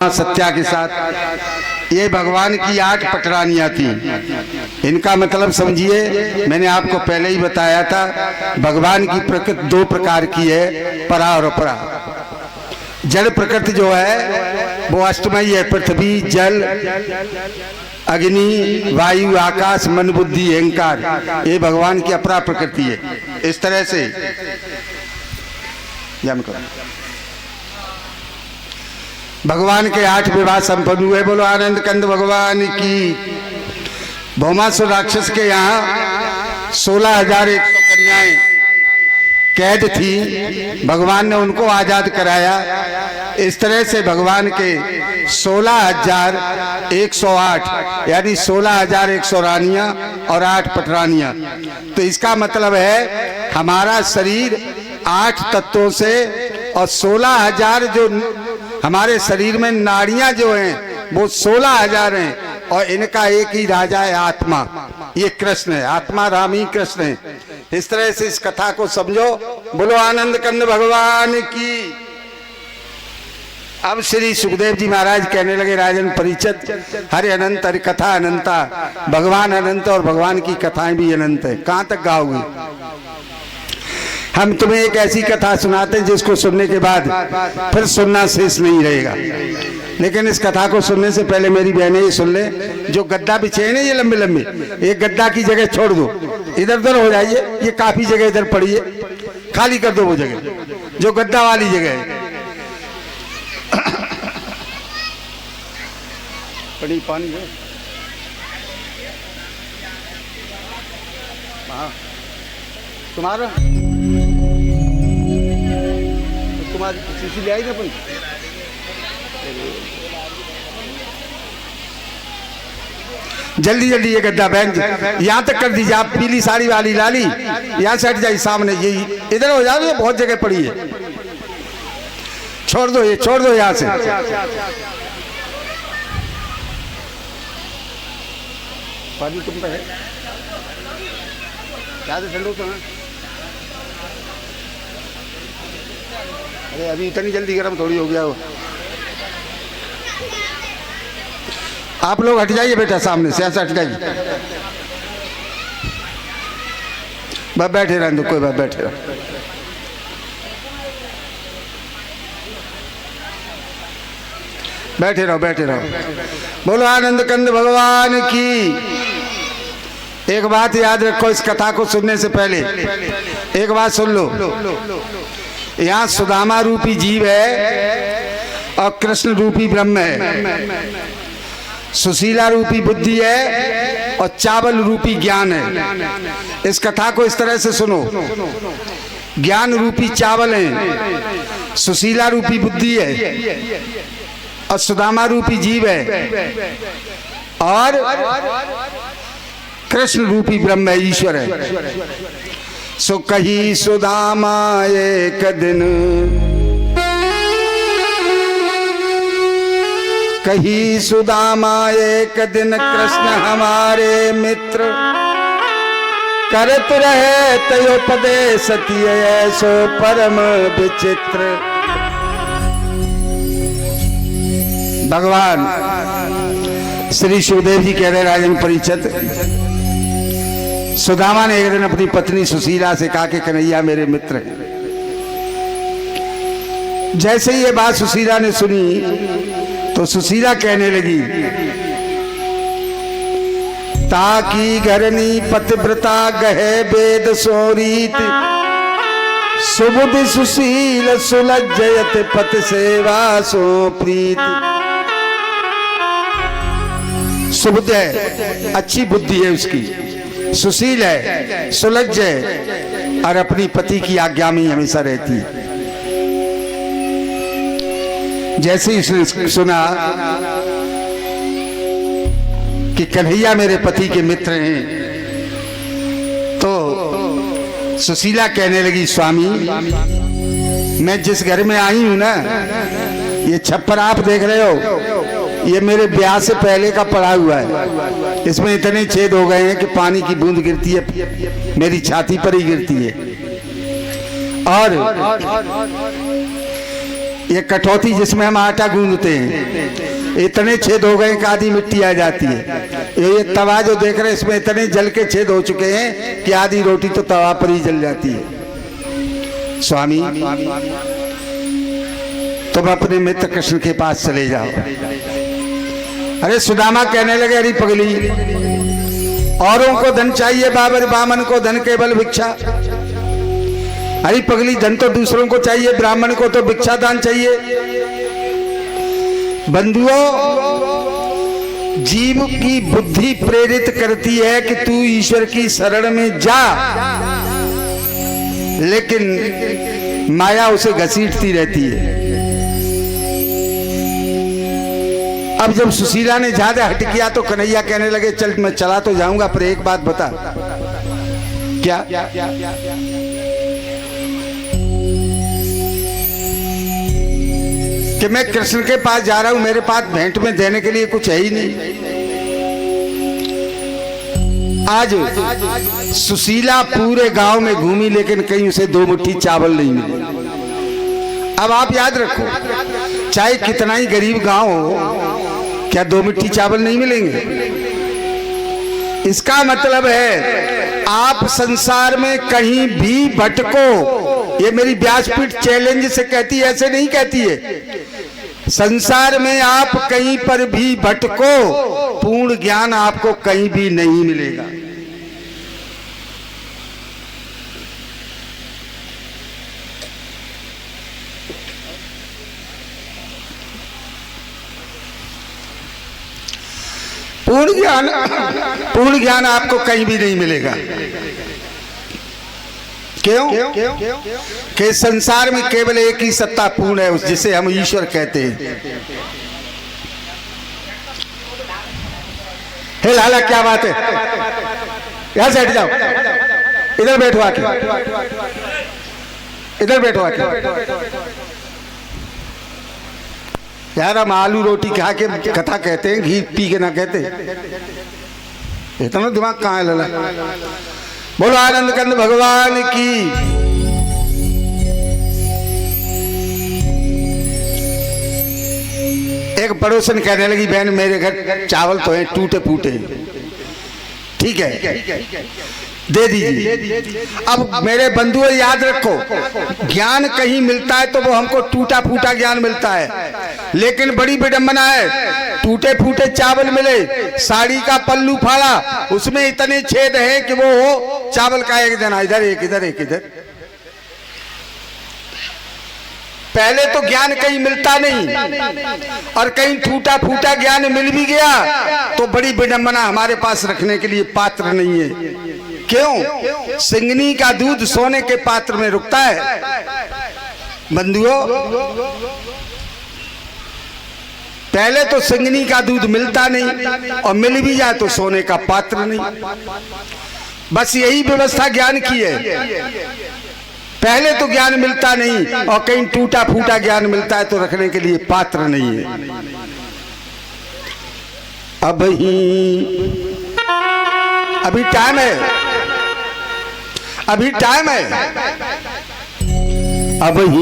सत्या के साथ ये भगवान की 8 पटरानियां थी। इनका मतलब समझिए, मैंने आपको पहले ही बताया था, भगवान की प्रकृति 2 प्रकार की है, परा और अपरा। जड़ प्रकृति जो है वो अष्टमयी है, पृथ्वी, जल, अग्नि, वायु, आकाश, मन, बुद्धि, अहंकार, ये भगवान की अपरा प्रकृति है। इस तरह से भगवान के 8 विवाह संपन्न हुए। बोलो आनंद कंद भगवान की। भौमासुर राक्षस के यहाँ 16,100 कन्याएं कैद थी, भगवान ने उनको आजाद कराया। इस तरह से भगवान के 16,108 यानी 16,100 रानियां और 8 पटरानियां। तो इसका मतलब है हमारा शरीर 8 तत्वों से और 16,000 जो हमारे शरीर में नाड़ियां जो हैं वो 16,000 हैं, और इनका एक ही राजा है, आत्मा। ये कृष्ण है, आत्मा राम ही कृष्ण है। इस तरह से इस कथा को समझो। बोलो आनंद कंद भगवान की। अब श्री सुखदेव जी महाराज कहने लगे, राजन परिचित, हरे अनंत, हरि कथा अनंता, भगवान अनंत और भगवान की कथाएं भी अनंत है। कहां तक गाओगे? हम तुम्हें एक ऐसी कथा सुनाते हैं जिसको सुनने के बाद फिर सुनना शेष नहीं रहेगा। लेकिन इस कथा को सुनने से पहले मेरी बहनें ये सुन ले, जो गद्दा बिछे हैं ना ये लंबे लंबे, एक गद्दा की जगह छोड़ दो, इधर उधर हो जाइए। ये काफी जगह इधर पड़ी है, खाली कर दो वो जगह जो गद्दा वाली जगह है। बड़ी पानी है, तुम्हारा शीशी ले आई ना अपन। जल्दी जल्दी ये गद्दा बैंक यहाँ तक कर दीजिए। आप पीली साड़ी वाली लाली यहाँ से हट जाइए, सामने यही इधर हो जाओ, बहुत जगह पड़ी है। छोड़ दो, ये छोड़ दो यहाँ से। पानी तुम पे है, ज्यादा ठंडो तो है। अरे अभी इतनी जल्दी गर्म थोड़ी हो गया वो। आप लोग हट जाइए बेटा, सामने से ऐसा हट जाइए। बस बैठे रहने दो, कोई बात, बैठे रहो। बैठे रहो, बैठे रहो। बोलो आनंद कंद भगवान की। एक बात याद रखो, इस कथा को सुनने से पहले एक बात सुन लो। यहाँ सुदामा रूपी जीव है और कृष्ण रूपी ब्रह्म है। सुशीला रूपी बुद्धि है और चावल रूपी ज्ञान है। इस कथा को इस तरह से सुनो। ज्ञान रूपी चावल है, सुशीला रूपी बुद्धि है और सुदामा रूपी जीव है, और कृष्ण रूपी ब्रह्म है, ईश्वर है। सो कही सुदामा एक दिन, कही सुदामा एक दिन, कृष्ण हमारे मित्र, करत रहे तयोपदेश ऐसो परम विचित्र। भगवान श्री सुखदेव जी कह रहे, राजन परिचित, सुदामा ने एक दिन अपनी पत्नी सुशीला से कहा कि कन्हैया मेरे मित्र हैं। जैसे ही ये बात सुशीला ने सुनी तो सुशीला कहने लगी, ताकि घरनी पतिव्रता गहे वेद सोरीत, सुबुद्धि सुशील सुलज्जयत पति सेवा सो प्रीत। सुबुद्ध है, अच्छी बुद्धि है उसकी, सुशील है, सुलज्ज है और अपनी पति की आज्ञा में हमेशा रहती है। जैसे ही उसने सुना कि कन्हैया मेरे पति के मित्र हैं, तो सुशीला कहने लगी, स्वामी मैं जिस घर में आई हूं ना, ये छप्पर आप देख रहे हो, ये मेरे ब्याह से पहले का पड़ा हुआ है। इसमें इतने छेद हो गए हैं कि पानी की बूंद गिरती है मेरी छाती पर ही गिरती है। और ये कटौती जिसमें हम आटा गूंदते हैं, इतने छेद हो गए कि आधी मिट्टी आ जाती है। ये तवा जो देख रहे हैं इसमें इतने जल के छेद हो चुके हैं कि आधी रोटी तो तवा पर ही जल जाती है। स्वामी तुम अपने मित्र कृष्ण के पास चले जाओ। अरे सुदामा कहने लगे, अरे पगली, औरों को धन चाहिए बाबर, बामन को धन केवल भिक्षा। अरे पगली, धन तो दूसरों को चाहिए, ब्राह्मण को तो भिक्षा दान चाहिए। बंधुओं, जीव की बुद्धि प्रेरित करती है कि तू ईश्वर की शरण में जा, लेकिन माया उसे घसीटती रहती है। अब जब सुशीला ने ज्यादा हट किया तो कन्हैया कहने लगे, चल मैं चला तो जाऊंगा, पर एक बात बता। क्या? कि मैं कृष्ण के पास जा रहा हूं, मेरे पास भेंट में देने के लिए कुछ है ही नहीं। आज सुशीला पूरे गांव में घूमी, लेकिन कहीं उसे 2 मुट्ठी चावल नहीं मिले। अब आप याद रखो, चाहे कितना ही गरीब गांव हो, क्या 2 मुट्ठी चावल नहीं मिलेंगे? इसका मतलब है आप संसार में कहीं भी भटको, ये मेरी व्यासपीठ चैलेंज से कहती है, ऐसे नहीं कहती है। संसार में आप कहीं पर भी भटको, पूर्ण ज्ञान आपको कहीं भी नहीं मिलेगा। पूर्ण ज्ञान आपको कहीं भी नहीं मिलेगा। क्यों? कि संसार में केवल एक ही सत्ता पूर्ण है, जिसे हम ईश्वर कहते हैं। हे लाला, क्या बात है? यहां से हट जाओ, इधर बैठो आके, इधर बैठो आके। यार, हम आलू रोटी खा के कथा कहते हैं, घी पी के ना कहते। इतना दिमाग कहाँ है लला? बोलो आनंद कंद भगवान की। एक पड़ोसन कहने लगी, बहन मेरे घर चावल तो हैं टूटे फूटे, ठीक है दे दीजिए। अब मेरे बंधुओं याद रखो, ज्ञान कहीं मिलता है तो वो हमको टूटा फूटा ज्ञान मिलता है, लेकिन बड़ी विडंबना है, टूटे फूटे चावल मिले, साड़ी का पल्लू फाड़ा, उसमें इतने छेद हैं कि वो हो चावल का एक दाना इधर, एक इधर, एक इधर। पहले तो ज्ञान कहीं मिलता नहीं, और कहीं टूटा फूटा ज्ञान मिल भी गया तो बड़ी विडंबना, हमारे पास रखने के लिए पात्र नहीं है। क्यों? सिंगनी का दूध सोने के पात्र में रुकता है। बंधुओं, पहले तो सिंगनी का दूध मिलता नहीं, और मिल भी जाए तो सोने का पात्र नहीं। बस यही व्यवस्था ज्ञान की है। पहले तो ज्ञान मिलता नहीं, और कहीं टूटा फूटा ज्ञान मिलता है तो रखने के लिए पात्र नहीं है। अभी टाइम है, अभी टाइम है। अब ही